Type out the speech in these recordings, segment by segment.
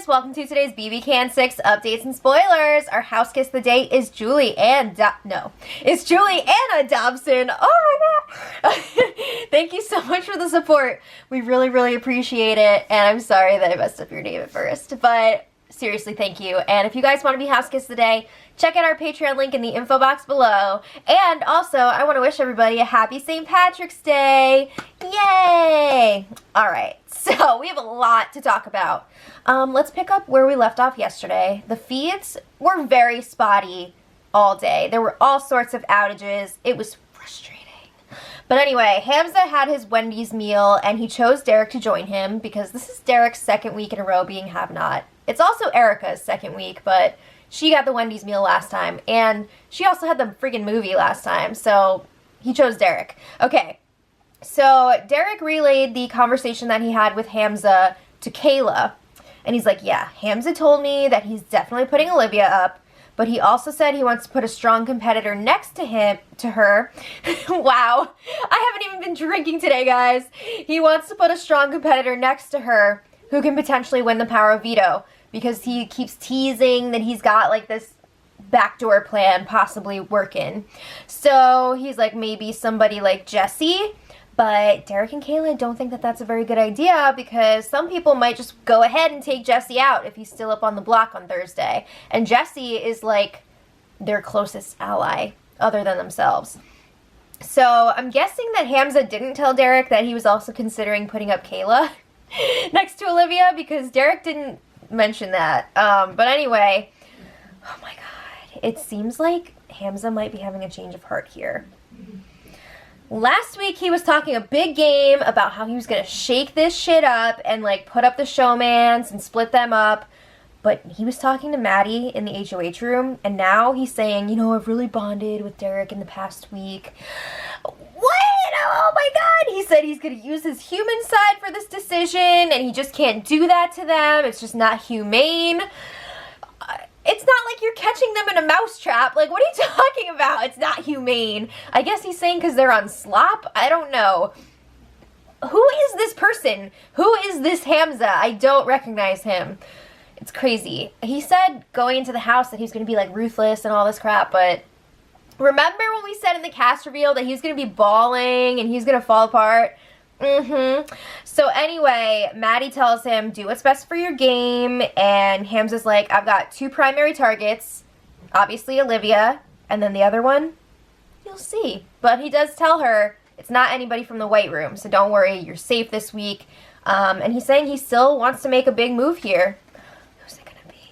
guys, welcome to today's BB Can 6 updates and spoilers. Our house guest of the day is Julie and Dobson. Oh my god. Thank you so much for the support. We really appreciate it, and I'm sorry that I messed up your name at first, but seriously, thank you. And if you guys want to be house guests today, check out our Patreon link in the info box below. And also, I want to wish everybody a happy St. Patrick's Day. Yay! Alright, so we have a lot to talk about. Let's pick up where we left off yesterday. The feeds were very spotty all day. There were all sorts of outages. It was frustrating. But anyway, Hamza had his Wendy's meal, and he chose Derek to join him because this is Derek's second week in a row being have-not. It's also Erica's second week, but she got the Wendy's meal last time, and she also had the friggin' movie last time, so he chose Derek. Okay, so Derek relayed the conversation that he had with Hamza to Kayla, and he's like, yeah, Hamza told me that he's definitely putting Olivia up, but he also said he wants to put a strong competitor next to her. Wow, I haven't even been drinking today, guys. He wants to put a strong competitor next to her who can potentially win the power of Veto, because he keeps teasing that he's got like this backdoor plan possibly working. So he's like, maybe somebody like Jesse, but Derek and Kayla don't think that that's a very good idea because some people might just go ahead and take Jesse out if he's still up on the block on Thursday. And Jesse is like their closest ally other than themselves. So I'm guessing that Hamza didn't tell Derek that he was also considering putting up Kayla next to Olivia, because Derek didn't mention that. But anyway, oh my god, it seems like Hamza might be having a change of heart here. Last week he was talking a big game about how he was gonna shake this shit up and like put up the showmans and split them up, but he was talking to Maddie in the HOH room, and now he's saying, you know, I've really bonded with Derek in the past week. What? Oh my god! He said he's going to use his human side for this decision, and he just can't do that to them. It's just not humane. It's not like you're catching them in a mousetrap. Like, what are you talking about? It's not humane. I guess he's saying because they're on slop? I don't know. Who is this person? Who is this Hamza? I don't recognize him. It's crazy. He said going into the house that he's going to be, like, ruthless and all this crap, but remember when we said in the cast reveal that he's going to be bawling and he's going to fall apart? So anyway, Maddie tells him, do what's best for your game, and Hamza's like, I've got two primary targets, obviously Olivia, and then the other one, you'll see. But he does tell her it's not anybody from the White Room, so don't worry, you're safe this week. And he's saying he still wants to make a big move here. Who's it gonna be?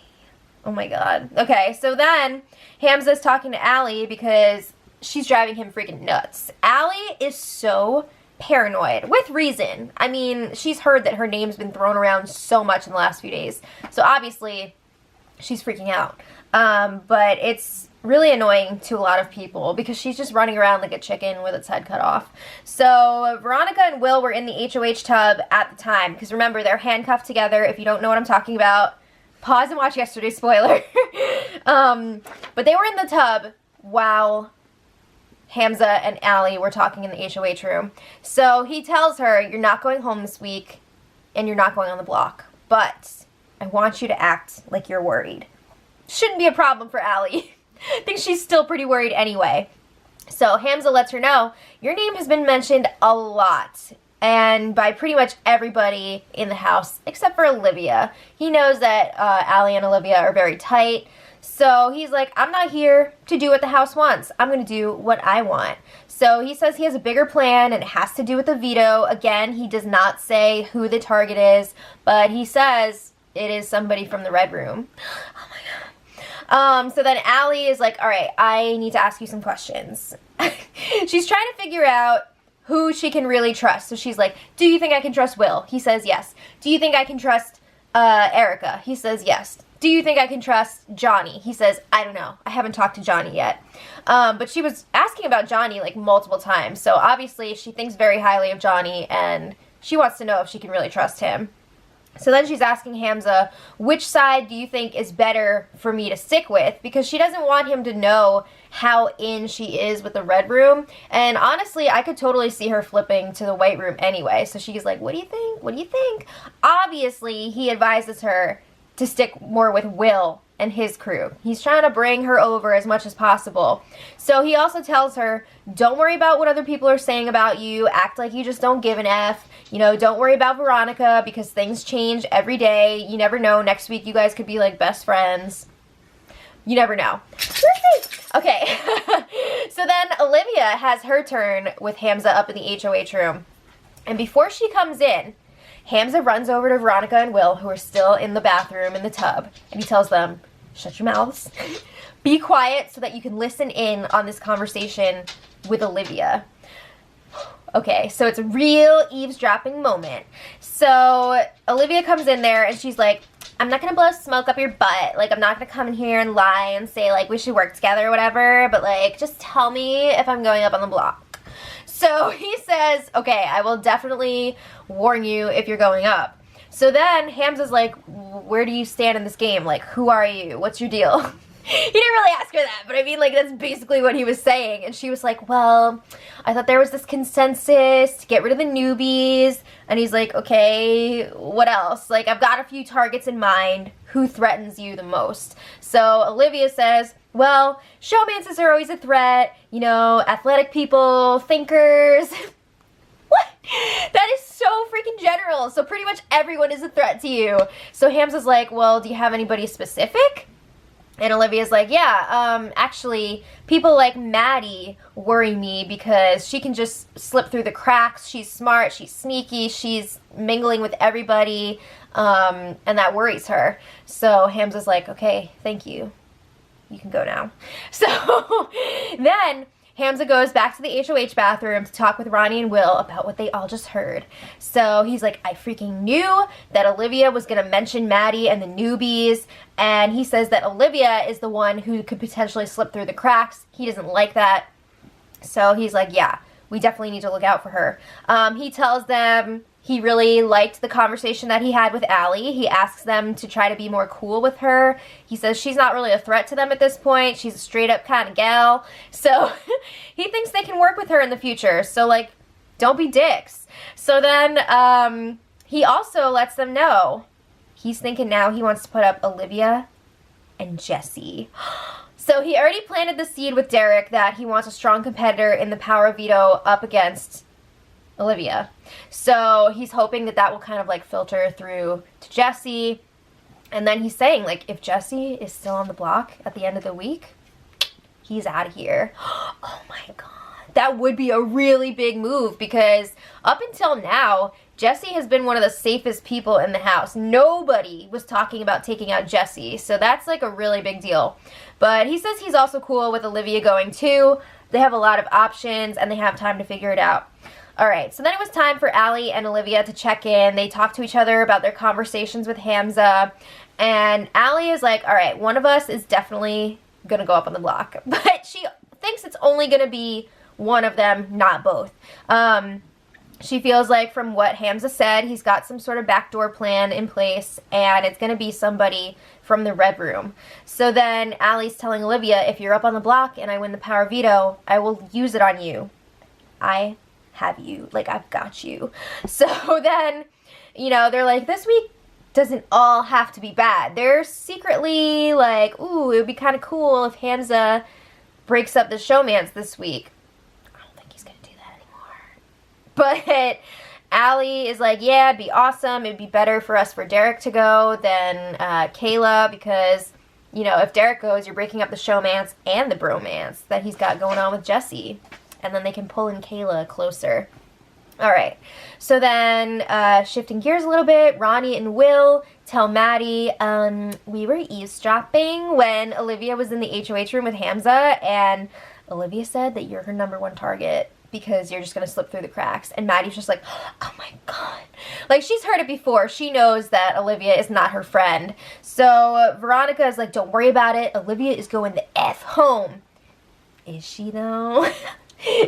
Oh my god. Okay, so then Hamza's talking to Allie because she's driving him freaking nuts. Allie is so paranoid, with reason. I mean, she's heard that her name's been thrown around so much in the last few days, so obviously she's freaking out. But it's really annoying to a lot of people because she's just running around like a chicken with its head cut off. So Veronica and Will were in the HOH tub at the time, because remember, they're handcuffed together. If you don't know what I'm talking about, pause and watch yesterday's spoiler. But they were in the tub while Hamza and Allie were talking in the HOH room. So he tells her, you're not going home this week, and you're not going on the block, but I want you to act like you're worried. Shouldn't be a problem for Allie. I think she's still pretty worried anyway. So Hamza lets her know, your name has been mentioned a lot, and by pretty much everybody in the house, except for Olivia. He knows that Allie and Olivia are very tight. So he's like, I'm not here to do what the house wants. I'm going to do what I want. So he says he has a bigger plan, and it has to do with the veto. Again, he does not say who the target is, but he says it is somebody from the Red Room. Oh my god. So then Allie is like, all right, I need to ask you some questions. She's trying to figure out who she can really trust. So she's like, do you think I can trust Will? He says yes. Do you think I can trust Erica? He says yes. Do you think I can trust Johnny? He says, I don't know. I haven't talked to Johnny yet. But she was asking about Johnny like multiple times. So obviously she thinks very highly of Johnny, and she wants to know if she can really trust him. So then she's asking Hamza, which side do you think is better for me to stick with? Because she doesn't want him to know how in she is with the Red Room. And honestly, I could totally see her flipping to the White Room anyway. So she's like, what do you think? What do you think? Obviously, he advises her to stick more with Will and his crew. He's trying to bring her over as much as possible. So he also tells her, don't worry about what other people are saying about you. Act like you just don't give an F. You know, don't worry about Veronica because things change every day. You never know. Next week you guys could be like best friends. You never know. Okay. So then Olivia has her turn with Hamza up in the HOH room. And before she comes in, Hamza runs over to Veronica and Will, who are still in the bathroom in the tub, and he tells them, shut your mouths, be quiet so that you can listen in on this conversation with Olivia. Okay, so it's a real eavesdropping moment. So Olivia comes in there and she's like, I'm not going to blow smoke up your butt. Like, I'm not going to come in here and lie and say, like, we should work together or whatever, but, like, just tell me if I'm going up on the block. So he says, okay, I will definitely warn you if you're going up. So then Hamza's like, where do you stand in this game? Like, who are you? What's your deal? He didn't really ask her that, but I mean, like, that's basically what he was saying. And she was like, well, I thought there was this consensus to get rid of the newbies. And he's like, okay, what else? Like, I've got a few targets in mind. Who threatens you the most? So Olivia says, well, showmances are always a threat. You know, athletic people, thinkers. What? That is so freaking general. So pretty much everyone is a threat to you. So Hamza's like, well, do you have anybody specific? And Olivia's like, yeah, actually, people like Maddie worry me because she can just slip through the cracks. She's smart, she's sneaky, she's mingling with everybody, and that worries her. So Hamza's like, okay, thank you. You can go now. So then Hamza goes back to the HOH bathroom to talk with Ronnie and Will about what they all just heard. So he's like, I freaking knew that Olivia was going to mention Maddie and the newbies. And he says that Olivia is the one who could potentially slip through the cracks. He doesn't like that. So he's like, yeah, we definitely need to look out for her. He tells them he really liked the conversation that he had with Allie. He asks them to try to be more cool with her. He says she's not really a threat to them at this point. She's a straight up kind of gal. So he thinks they can work with her in the future. So, like, don't be dicks. So then he also lets them know he's thinking now he wants to put up Olivia and Jesse. So he already planted the seed with Derek that he wants a strong competitor in the power of veto up against Olivia. So he's hoping that that will kind of like filter through to Jesse. And then he's saying, like, if Jesse is still on the block at the end of the week, he's out of here. Oh my God. That would be a really big move because up until now, Jesse has been one of the safest people in the house. Nobody was talking about taking out Jesse. So that's like a really big deal. But he says he's also cool with Olivia going too. They have a lot of options and they have time to figure it out. Alright, so then it was time for Allie and Olivia to check in. They talk to each other about their conversations with Hamza. And Allie is like, alright, one of us is definitely going to go up on the block. But she thinks it's only going to be one of them, not both. She feels like from what Hamza said, he's got some sort of backdoor plan in place. And it's going to be somebody from the Red Room. So then Allie's telling Olivia, if you're up on the block and I win the power veto, I will use it on you. I have you. Like, I've got you. So then, you know, they're like, this week doesn't all have to be bad. They're secretly like, ooh, it would be kind of cool if Hamza breaks up the showmance this week. I don't think he's going to do that anymore. But Allie is like, yeah, it'd be awesome. It'd be better for us for Derek to go than Kayla because, you know, if Derek goes, you're breaking up the showmance and the bromance that he's got going on with Jesse. And then they can pull in Kayla closer. Alright, so then shifting gears a little bit, Ronnie and Will tell Maddie, we were eavesdropping when Olivia was in the HOH room with Hamza, and Olivia said that you're her #1 target because you're just going to slip through the cracks. And Maddie's just like, oh my God. Like, she's heard it before. She knows that Olivia is not her friend. So Veronica is like, don't worry about it. Olivia is going the F home. Is she though?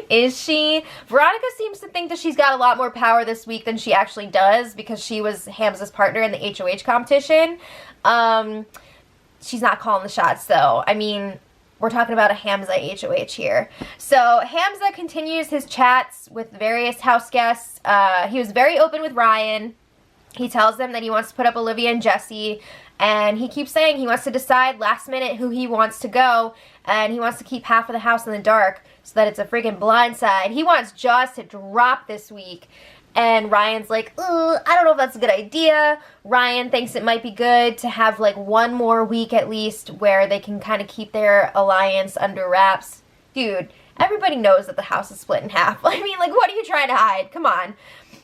Is she? Veronica seems to think that she's got a lot more power this week than she actually does because she was Hamza's partner in the HOH competition. She's not calling the shots though. I mean, we're talking about a Hamza HOH here. So Hamza continues his chats with various house guests. He was very open with Ryan. He tells them that he wants to put up Olivia and Jesse, and he keeps saying he wants to decide last minute who he wants to go, and he wants to keep half of the house in the dark so that it's a freaking blindside. He wants Jaws to drop this week. And Ryan's like, I don't know if that's a good idea. Ryan thinks it might be good to have like one more week at least where they can kind of keep their alliance under wraps. Dude, everybody knows that the house is split in half. I mean, like, what are you trying to hide? Come on.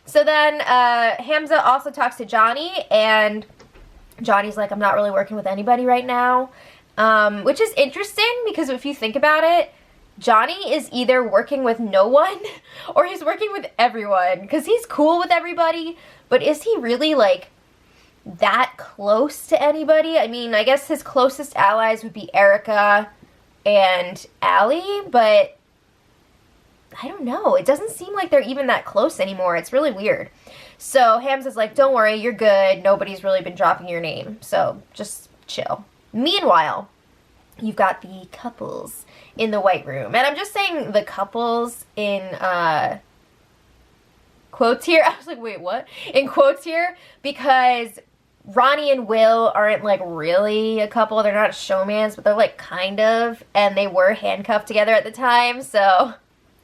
So then Hamza also talks to Johnny, and Johnny's like, I'm not really working with anybody right now, which is interesting because if you think about it, Johnny is either working with no one or he's working with everyone because he's cool with everybody, but is he really like that close to anybody? I mean, I guess his closest allies would be Erica and Allie, but I don't know. It doesn't seem like they're even that close anymore. It's really weird. So Hamza's like, don't worry, you're good. Nobody's really been dropping your name, so just chill. Meanwhile, you've got the couples in the White Room. And I'm just saying the couples in quotes here. I was like, wait, what? In quotes here, because Ronnie and Will aren't like really a couple. They're not showmans, but they're like kind of. And they were handcuffed together at the time, so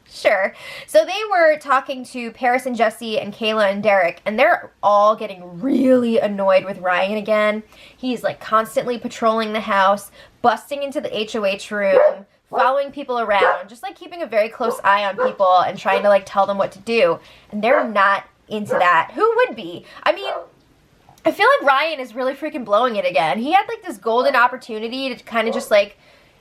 sure. So they were talking to Paris and Jesse and Kayla and Derek, and they're all getting really annoyed with Ryan again. He's like constantly patrolling the house, busting into the HOH room, following people around, just like keeping a very close eye on people and trying to like tell them what to do. And they're not into that. Who would be? I mean, I feel like Ryan is really freaking blowing it again. He had like this golden opportunity to kind of just like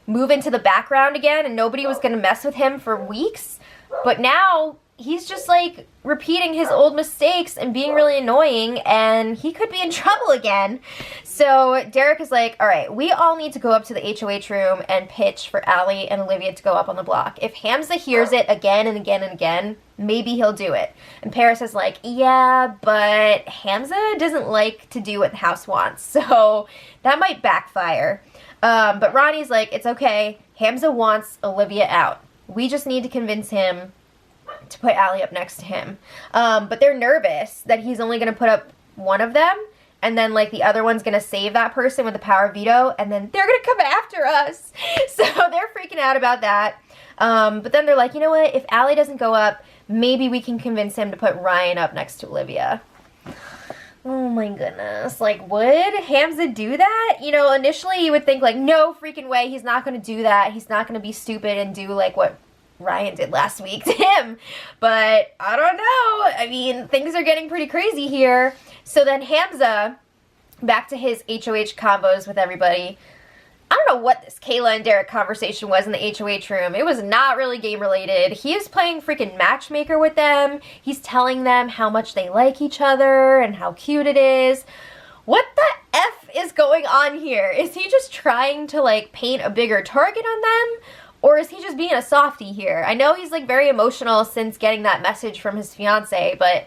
move into the background again and nobody was going to mess with him for weeks. But now he's just like repeating his old mistakes and being really annoying, and he could be in trouble again. So Derek is like, all right, we all need to go up to the HOH room and pitch for Allie and Olivia to go up on the block. If Hamza hears it again and again and again, maybe he'll do it. And Paris is like, yeah, but Hamza doesn't like to do what the house wants, so that might backfire. But Ronnie's like, it's okay. Hamza wants Olivia out. We just need to convince him to put Allie up next to him. But they're nervous that he's only going to put up one of them, and then like the other one's going to save that person with the power of veto, and then they're going to come after us. So they're freaking out about that. But then they're like, you know what? If Allie doesn't go up, maybe we can convince him to put Ryan up next to Olivia. Oh my goodness. Like, would Hamza do that? You know, initially you would think like, no freaking way, he's not going to do that. He's not going to be stupid and do like what Ryan did last week to him. But I don't know. I mean, things are getting pretty crazy here. So then Hamza, back to his HOH combos with everybody. I don't know what this Kayla and Derek conversation was in the HOH room. It was not really game related. He is playing freaking matchmaker with them. He's telling them how much they like each other and how cute it is. What the F is going on here? Is he just trying to like paint a bigger target on them? Or is he just being a softie here? I know he's like very emotional since getting that message from his fiance, but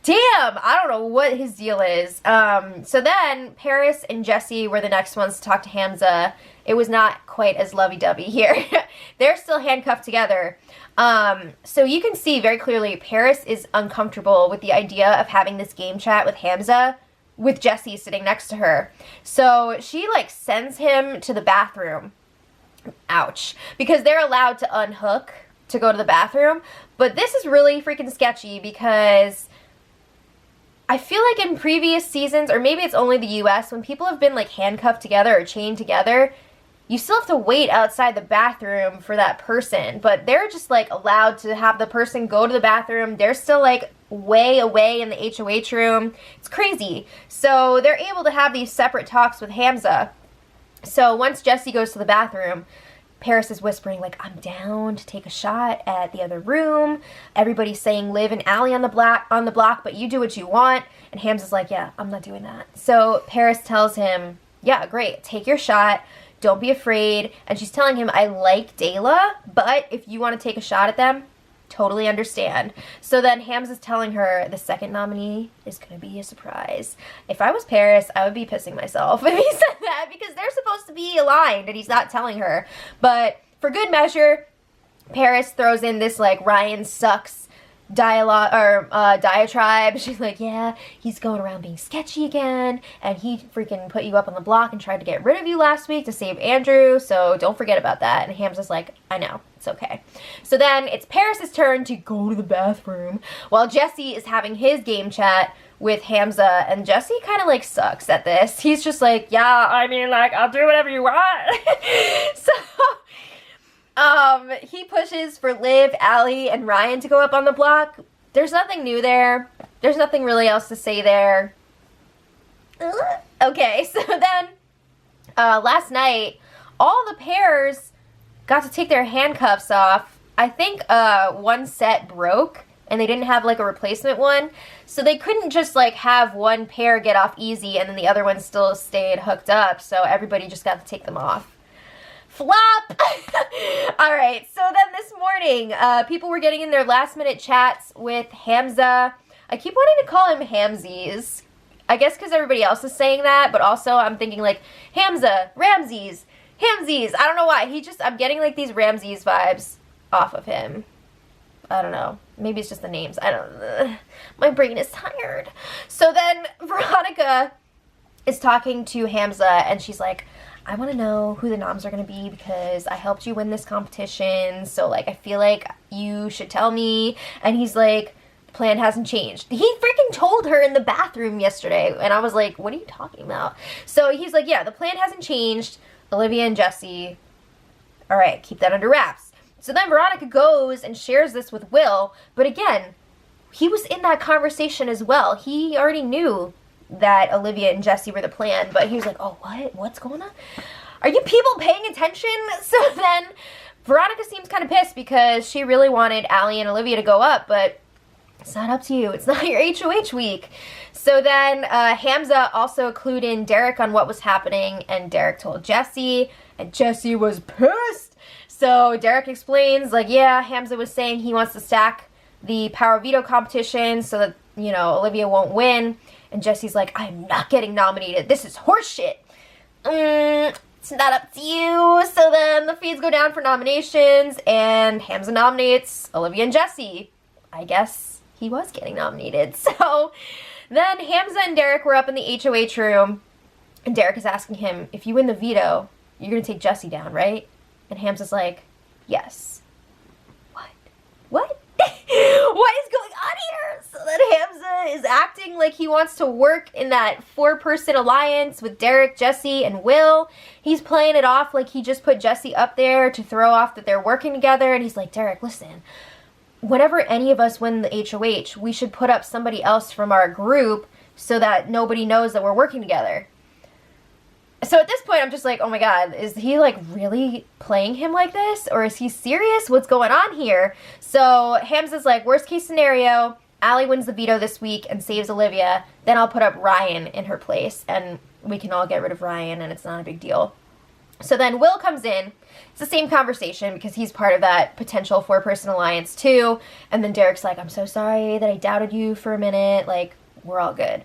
damn, I don't know what his deal is. So then Paris and Jesse were the next ones to talk to Hamza. It was not quite as lovey-dovey here. They're still handcuffed together. So you can see very clearly Paris is uncomfortable with the idea of having this game chat with Hamza with Jesse sitting next to her. So she like sends him to the bathroom. Ouch. Because they're allowed to unhook to go to the bathroom. But this is really freaking sketchy because I feel like in previous seasons, or maybe it's only the US, when people have been like handcuffed together or chained together, you still have to wait outside the bathroom for that person. But they're just like allowed to have the person go to the bathroom. They're still like way away in the HOH room. It's crazy. So they're able to have these separate talks with Hamza. So once Jesse goes to the bathroom, Paris is whispering, like, I'm down to take a shot at the other room. Everybody's saying Liv and Allie on the block, but you do what you want. And Hamza's like, yeah, I'm not doing that. So Paris tells him, yeah, great, take your shot. Don't be afraid. And she's telling him, I like Dayla, but if you want to take a shot at them, totally understand. So then Hamza's telling her the second nominee is going to be a surprise. If I was Paris, I would be pissing myself if he said that because they're supposed to be aligned and he's not telling her. But for good measure, Paris throws in this like Ryan sucks diatribe. She's like, yeah, he's going around being sketchy again, and he freaking put you up on the block and tried to get rid of you last week to save Andrew, so don't forget about that. And Hamza's like, I know, it's okay. So then it's Paris's turn to go to the bathroom while Jesse is having his game chat with Hamza, and Jesse kind of like sucks at this. He's just like, yeah, I mean, like, I'll do whatever you want. So he pushes for Liv, Allie, and Ryan to go up on the block. There's nothing new there. There's nothing really else to say there. Okay, so then last night, all the pairs got to take their handcuffs off. I think one set broke, and they didn't have like a replacement one. So they couldn't just like have one pair get off easy and then the other one still stayed hooked up. So everybody just got to take them off. Flop! Alright, so then this morning, people were getting in their last minute chats with Hamza. I keep wanting to call him Hamsies. I guess because everybody else is saying that, but also I'm thinking like, Hamza, Ramses, Hamsies. I don't know why. I'm getting like these Ramses vibes off of him. I don't know. Maybe it's just the names. I don't. My brain is tired. So then Veronica is talking to Hamza, and she's like, I want to know who the noms are going to be because I helped you win this competition. So, like, I feel like you should tell me. And he's like, the plan hasn't changed. He freaking told her in the bathroom yesterday. And I was like, what are you talking about? So he's like, yeah, the plan hasn't changed. Olivia and Jesse. All right, keep that under wraps. So then Veronica goes and shares this with Will. But again, he was in that conversation as well. He already knew that Olivia and Jesse were the plan, but he was like, oh, what? What's going on? Are you people paying attention? So then Veronica seems kind of pissed because she really wanted Allie and Olivia to go up, but it's not up to you. It's not your HOH week. So then Hamza also clued in Derek on what was happening, and Derek told Jesse, and Jesse was pissed. So Derek explains, like, yeah, Hamza was saying he wants to stack the Power Veto competition so that, you know, Olivia won't win. And Jesse's like, I'm not getting nominated. This is horseshit. It's not up to you. So then the feeds go down for nominations, and Hamza nominates Olivia and Jesse. I guess he was getting nominated. So then Hamza and Derek were up in the HOH room, and Derek is asking him, if you win the veto, you're going to take Jesse down, right? And Hamza's like, yes. What? What? What is going on here? So then Hamza is acting like he wants to work in that 4-person alliance with Derek, Jesse, and Will. He's playing it off like he just put Jesse up there to throw off that they're working together. And he's like, Derek, listen, whenever any of us win the HOH, we should put up somebody else from our group so that nobody knows that we're working together. So at this point, I'm just like, oh my god, is he like really playing him like this? Or is he serious? What's going on here? So Hamza's like, worst case scenario, Allie wins the veto this week and saves Olivia. Then I'll put up Ryan in her place and we can all get rid of Ryan and it's not a big deal. So then Will comes in. It's the same conversation because he's part of that potential 4-person alliance too. And then Derek's like, I'm so sorry that I doubted you for a minute. Like, we're all good.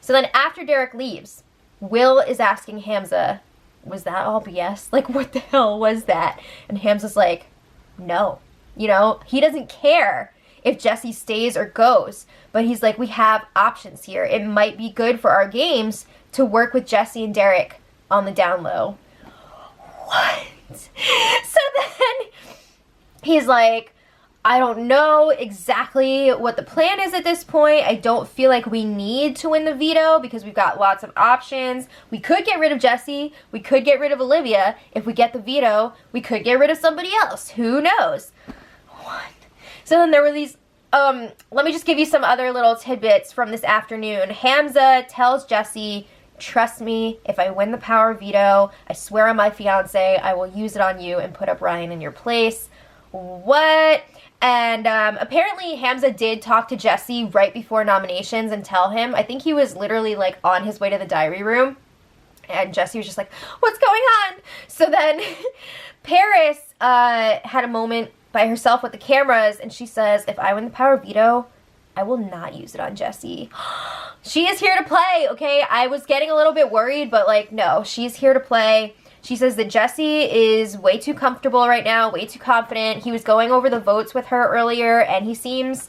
So then after Derek leaves, Will is asking Hamza, was that all BS? Like, what the hell was that? And Hamza's like, no. You know, he doesn't care if Jesse stays or goes. But he's like, we have options here. It might be good for our games to work with Jesse and Derek on the down low. What? So then he's like, I don't know exactly what the plan is at this point. I don't feel like we need to win the veto because we've got lots of options. We could get rid of Jesse. We could get rid of Olivia. If we get the veto, we could get rid of somebody else. Who knows? What? So then there were these, let me just give you some other little tidbits from this afternoon. Hamza tells Jesse, trust me, if I win the power veto, I swear on my fiance, I will use it on you and put up Ryan in your place. What? And apparently Hamza did talk to Jesse right before nominations and tell him. I think he was literally like on his way to the diary room. And Jesse was just like, what's going on? So then Paris had a moment by herself with the cameras. And she says, if I win the power veto, I will not use it on Jesse. She is here to play, okay? I was getting a little bit worried, but like, no, she's here to play. She says that Jesse is way too comfortable right now, way too confident. He was going over the votes with her earlier, and he seems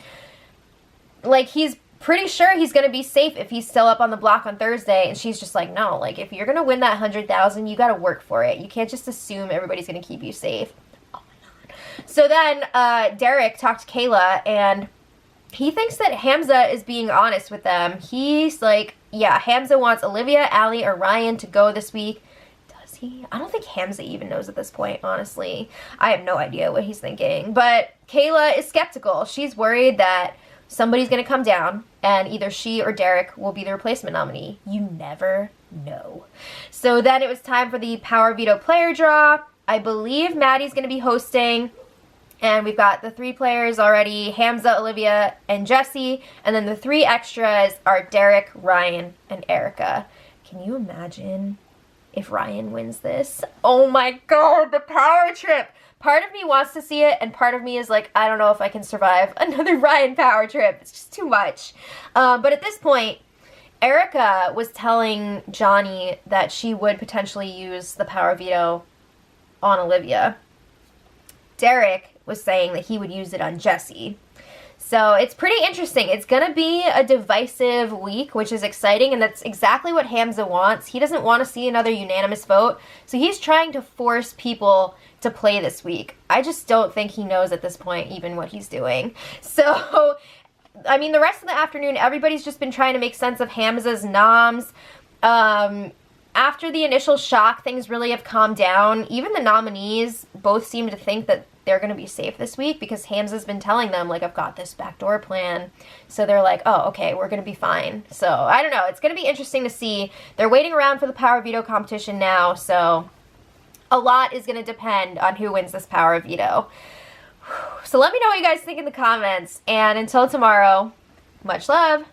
like, he's pretty sure he's going to be safe if he's still up on the block on Thursday. And she's just like, no, like, if you're going to win that 100,000, you got to work for it. You can't just assume everybody's going to keep you safe. Oh my God. So then Derek talked to Kayla, and he thinks that Hamza is being honest with them. He's like, yeah, Hamza wants Olivia, Allie, or Ryan to go this week. Does he? I don't think Hamza even knows at this point, honestly. I have no idea what he's thinking. But Kayla is skeptical. She's worried that somebody's going to come down, and either she or Derek will be the replacement nominee. You never know. So then it was time for the Power Veto player draw. I believe Maddie's going to be hosting, and we've got the 3 players already, Hamza, Olivia, and Jesse, and then the 3 extras are Derek, Ryan, and Erica. Can you imagine if Ryan wins this? Oh my God, the power trip! Part of me wants to see it, and part of me is like, I don't know if I can survive another Ryan power trip. It's just too much. But at this point, Erica was telling Johnny that she would potentially use the power veto on Olivia. Derek was saying that he would use it on Jesse. So it's pretty interesting. It's going to be a divisive week, which is exciting, and that's exactly what Hamza wants. He doesn't want to see another unanimous vote, so he's trying to force people to play this week. I just don't think he knows at this point even what he's doing. So, I mean, the rest of the afternoon, everybody's just been trying to make sense of Hamza's noms. After the initial shock, things really have calmed down. Even the nominees both seem to think that they're going to be safe this week because Hamza's been telling them, like, I've got this backdoor plan. So they're like, oh, okay, we're going to be fine. So, I don't know. It's going to be interesting to see. They're waiting around for the power veto competition now, so a lot is going to depend on who wins this power veto. So let me know what you guys think in the comments. And until tomorrow, much love.